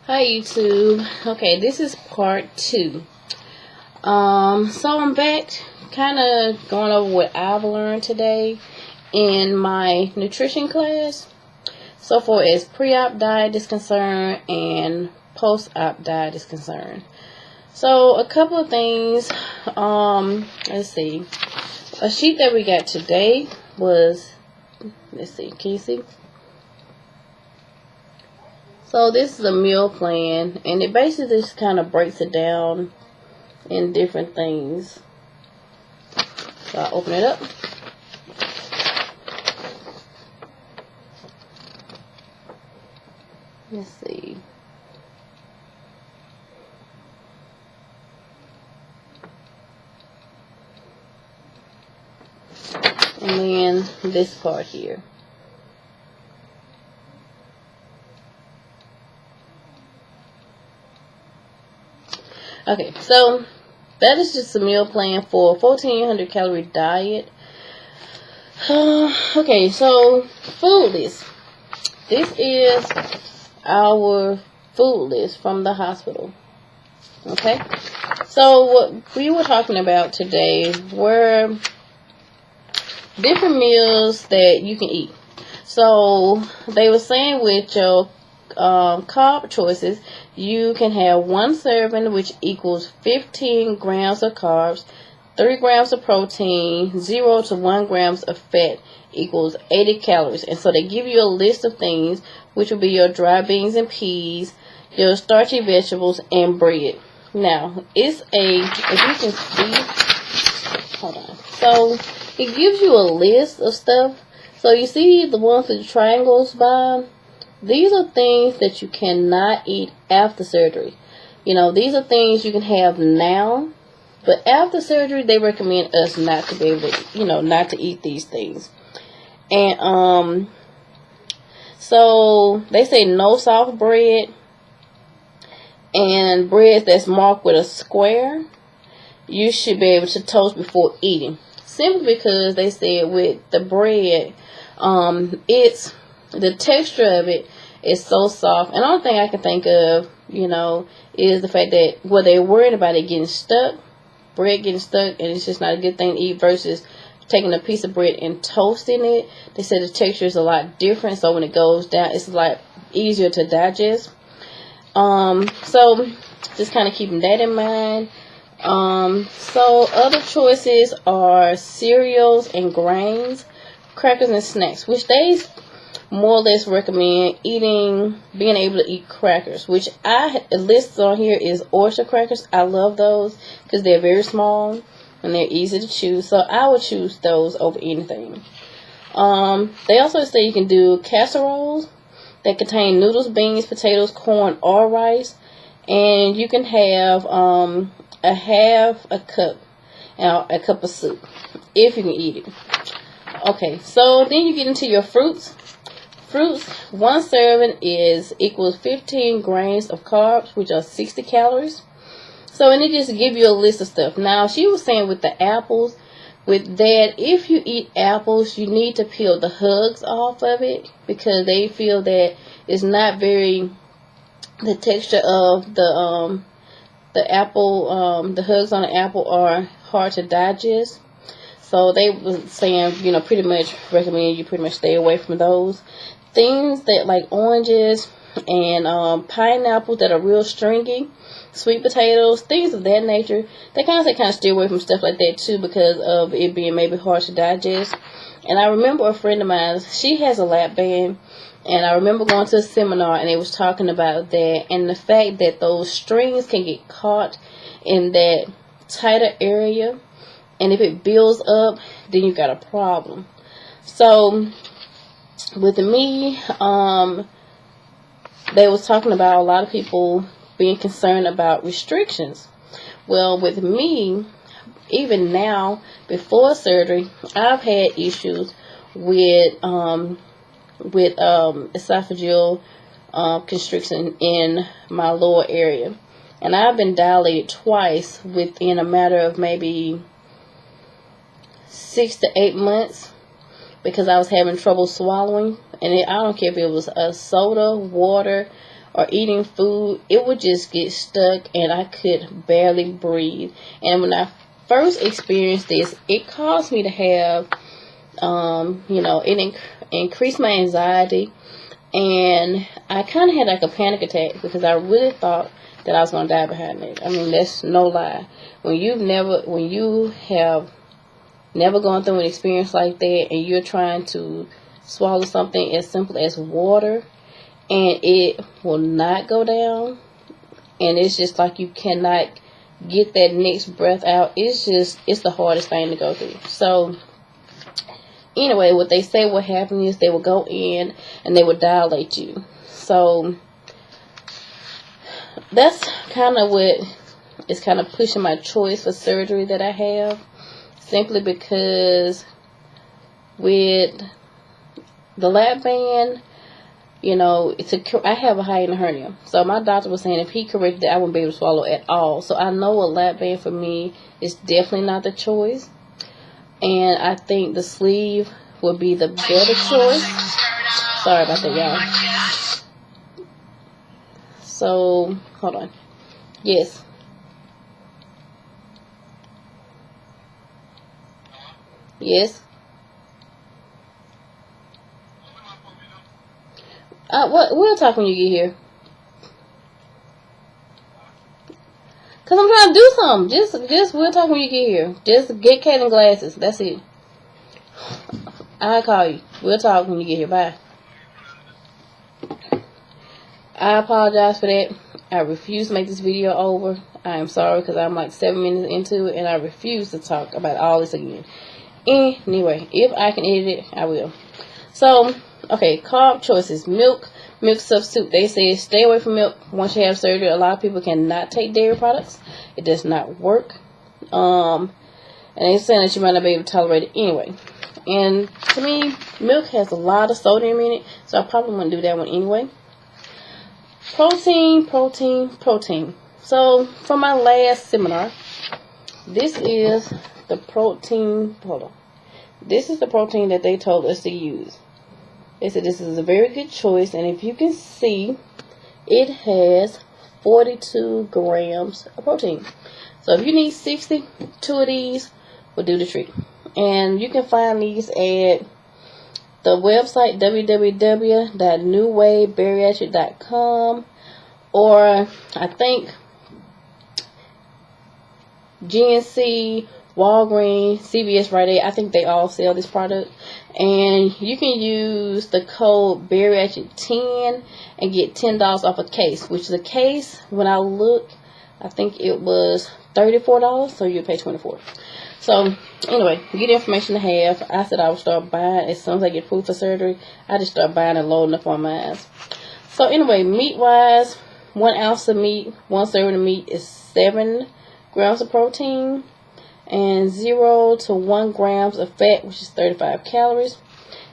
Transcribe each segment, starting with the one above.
Hi YouTube. Okay, this is part 2. So I'm back kind of going over what I've learned today in my nutrition class. So far as pre-op diet is concerned and post-op diet is concerned. So a couple of things, let's see. A sheet that we got today was, let's see, can you see? So this is a meal plan, and it basically just kind of breaks it down in different things. So I'll open it up. Let's see. And then this part here. Okay, so that is just a meal plan for a 1,400 calorie diet. Okay, so food list. This is our food list from the hospital. Okay, so what we were talking about today were different meals that you can eat. So they were saying with your carb choices, you can have 1 serving, which equals 15 grams of carbs, 3 grams of protein, 0 to 1 grams of fat equals 80 calories. And so they give you a list of things, which will be your dry beans and peas, your starchy vegetables, and bread. Now, it's if you can see, hold on. So it gives you a list of stuff. So you see the ones with the triangles by? These are things that you cannot eat after surgery. You know, these are things you can have now, but after surgery, they recommend us not to be able to, not to eat these things. And, so they say no soft bread and bread that's marked with a square, you should be able to toast before eating. Simply because they said with the bread, it's the texture of it is so soft. And the only thing I can think of, is the fact that what they're worried about it getting stuck, bread getting stuck, and it's just not a good thing to eat versus taking a piece of bread and toasting it. They said the texture is a lot different, so when it goes down, it's a lot easier to digest. So just kind of keeping that in mind. So other choices are cereals and grains, crackers and snacks, which they more or less recommend being able to eat crackers, which I list on here is oyster crackers. I love those because they're very small and they're easy to chew, so I would choose those over anything. They also say you can do casseroles that contain noodles, beans, potatoes, corn, or rice, and you can have a half a cup of soup if you can eat it. Okay, so then you get into your fruits. Fruits, 1 serving equals 15 grams of carbs, which are 60 calories. So, and it just give you a list of stuff. Now, she was saying with the apples, with that, if you eat apples, you need to peel the hugs off of it because they feel that it's not the texture of the apple, the hugs on the apple are hard to digest. So they was saying, pretty much recommend you pretty much stay away from those. Things that like oranges and pineapples that are real stringy, sweet potatoes, things of that nature. They kind of stay away from stuff like that too because of it being maybe hard to digest. And I remember a friend of mine, she has a lap band, and I remember going to a seminar and they was talking about that and the fact that those strings can get caught in that tighter area, and if it builds up, then you got a problem. So with me, they was talking about a lot of people being concerned about restrictions. Well, with me, even now, before surgery, I've had issues with esophageal constriction in my lower area. And I've been dilated twice within a matter of maybe 6 to 8 months because I was having trouble swallowing. And I don't care if it was a soda, water, or eating food, it would just get stuck and I could barely breathe. And when I first experienced this, it caused me to have, it increased my anxiety, and I kind of had like a panic attack because I really thought that I was going to die behind it. I mean, that's no lie. When you have never gone through an experience like that, and you're trying to swallow something as simple as water, and it will not go down, and it's just like you cannot get that next breath out, it's the hardest thing to go through. So anyway, what they say will happen is they will go in and they will dilate you. So that's kind of what is kind of pushing my choice for surgery that I have, simply because with the lap band, I have a hiatal hernia. So my doctor was saying if he corrected it, I wouldn't be able to swallow at all. So I know a lap band for me is definitely not the choice. And I think the sleeve would be the better choice. Sorry about that, y'all. So, hold on. Yes. Yes. We'll talk when you get here. Cause I'm trying to do something. Just we'll talk when you get here. Just get Kaden glasses. That's it. I'll call you. We'll talk when you get here. Bye. I apologize for that. I refuse to make this video over. I am sorry because I'm like 7 minutes into it and I refuse to talk about all this again. Anyway, if I can edit it, I will. So, okay, carb choices. Milk substitute. They say stay away from milk once you have surgery. A lot of people cannot take dairy products. It does not work. And they're saying that you might not be able to tolerate it anyway. And to me, milk has a lot of sodium in it, so I probably wouldn't do that one anyway. Protein. So, for my last seminar, this is the protein. Hold on. This is the protein that they told us to use. They said this is a very good choice, and if you can see, it has 42 grams of protein. So if you need 60, 2 of these will do the trick. And you can find these at the website www.newwaybariatric.com, or I think GNC, Walgreens, CVS, Rite Aid, I think they all sell this product. And you can use the code bariatric10 and get $10 off a case, which is a case, when I look, I think it was $34, so you pay $24. So anyway, get information to have. I said I would start buying as soon as I get approved for surgery. I just start buying and loading up on mine. So anyway, meat wise, 1 ounce of meat, 1 serving of meat is 7 grams of protein, and 0 to 1 grams of fat, which is 35 calories.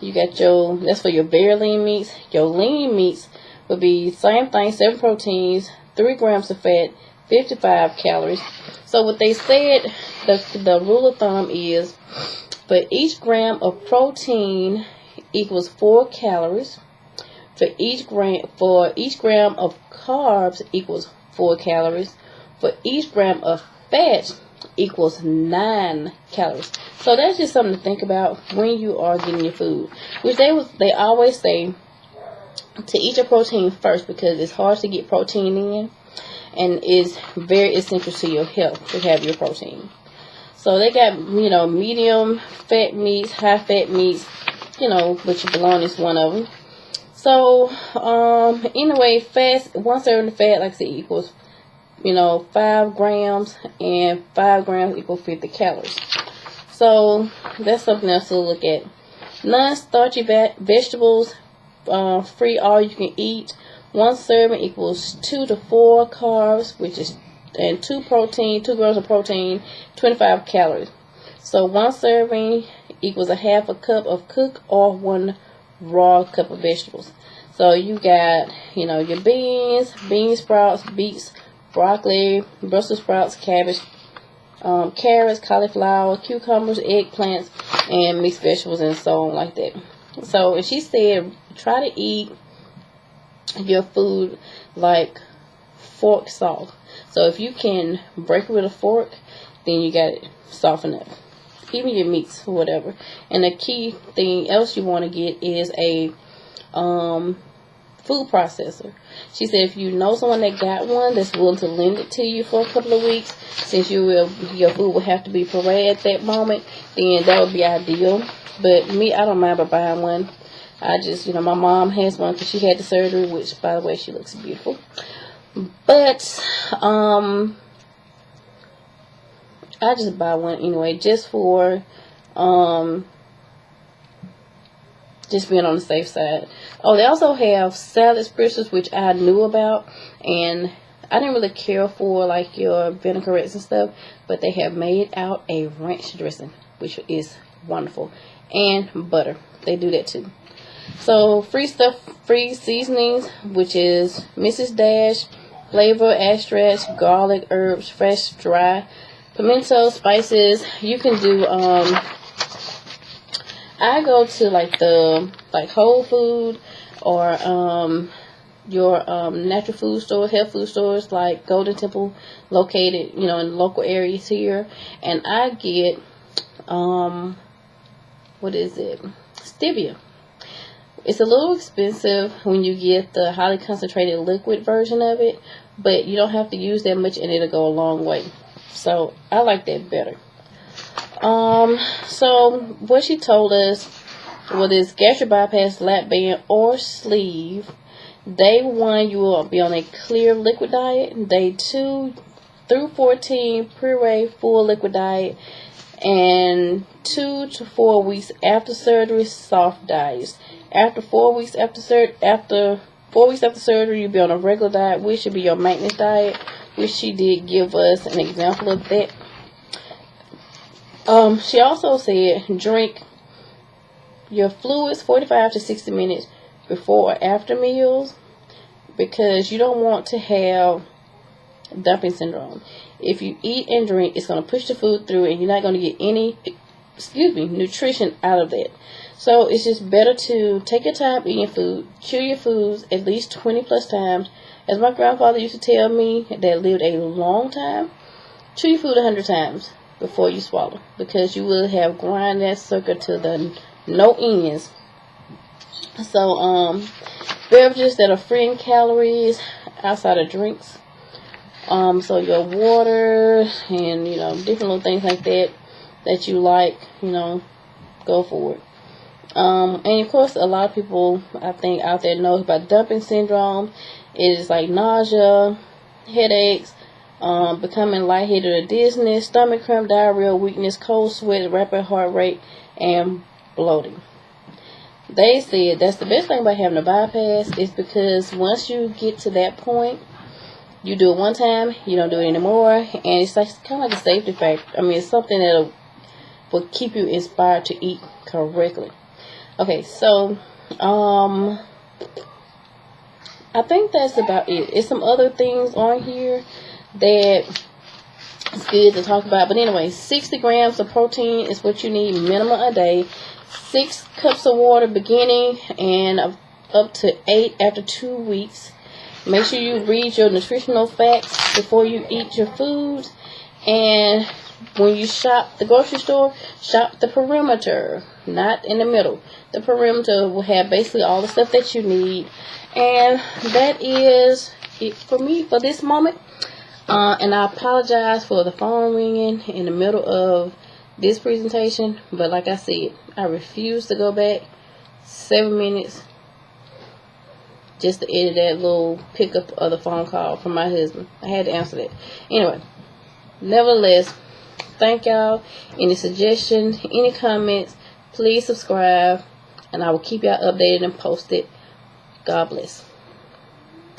You got that's for your very lean meats. Your lean meats would be same thing, 7 proteins, 3 grams of fat, 55 calories. So what they said, the rule of thumb is for each gram of protein equals 4 calories. For each gram of carbs equals 4 calories. For each gram of fat equals 9 calories. So that's just something to think about when you are getting your food. Which they always say to eat your protein first, because it's hard to get protein in, and is very essential to your health to have your protein. So they got medium fat meats, high fat meats, which bologna is one of them. So anyway, 1 serving of fat, like I said, equals 5 grams, and 5 grams equals 50 calories. So that's something else to look at. Non-starchy vegetables, free all you can eat. 1 serving equals 2 to 4 carbs, and 2 grams of protein, 25 calories. So 1 serving equals a half a cup of cooked or 1 raw cup of vegetables. So you got, your beans, bean sprouts, beets, broccoli, Brussels sprouts, cabbage, carrots, cauliflower, cucumbers, eggplants, and mixed vegetables, and so on like that. So, and she said, try to eat your food like fork soft. So if you can break it with a fork, then you got it soft enough. Even your meats or whatever. And the key thing else you want to get is a food processor. She said if you know someone that got one that's willing to lend it to you for a couple of weeks, since your food will have to be pureed at that moment, then that would be ideal. But me, I don't mind about buying one. I just, my mom has one because she had the surgery, which, by the way, she looks beautiful. But, I just buy one anyway, just for, just being on the safe side. Oh, they also have salad spritzers, which I knew about, and I didn't really care for, like, your vinaigrettes and stuff, but they have made out a ranch dressing, which is wonderful, and butter. They do that, too. So, free seasonings, which is Mrs. Dash, flavor, extracts, garlic, herbs, fresh, dry, pimento, spices. You can do, I go to like Whole Food or your natural food store, health food stores like Golden Temple, located in local areas here, and I get what is it? Stevia. It's a little expensive when you get the highly concentrated liquid version of it, but you don't have to use that much and it'll go a long way. So I like that better. So what she told us was this gastric bypass lap band or sleeve. Day 1, you will be on a clear liquid diet. Day 2 through 14, puree full liquid diet. And 2 to 4 weeks after surgery, soft diets. After 4 weeks after surgery, you'll be on a regular diet, which should be your maintenance diet, which she did give us an example of that. She also said drink your fluids 45 to 60 minutes before or after meals, because you don't want to have dumping syndrome. If you eat and drink, it's going to push the food through and you're not going to get any nutrition out of that. So it's just better to take your time eating food, chew your foods at least 20 plus times. As my grandfather used to tell me, that lived a long time, chew your food 100 times before you swallow, because you will have grind that sucker to the no ends. So beverages that are free in calories outside of drinks, so your water and different little things like that you like, go for it. And of course, a lot of people I think out there know about dumping syndrome. It is like nausea, headaches, becoming lightheaded or dizziness, stomach cramp, diarrhea, weakness, cold sweat, rapid heart rate, and bloating. They said that's the best thing about having a bypass, is because once you get to that point, you do it one time, you don't do it anymore, and it's like kind of like a safety factor. I mean, it's something that will keep you inspired to eat correctly. Okay, so I think that's about it. It's some other things on here that it's good to talk about, but anyway, 60 grams of protein is what you need minimum a day. 6 cups of water beginning, and up to 8 after 2 weeks. Make sure you read your nutritional facts before you eat your foods. And when you shop the grocery store, shop the perimeter, not in the middle. The perimeter will have basically all the stuff that you need. And that is it for me for this moment. And I apologize for the phone ringing in the middle of this presentation. But like I said, I refuse to go back 7 minutes just to edit that little pickup of the phone call from my husband. I had to answer that. Anyway, nevertheless, thank y'all. Any suggestions, any comments, please subscribe, and I will keep y'all updated and posted. God bless.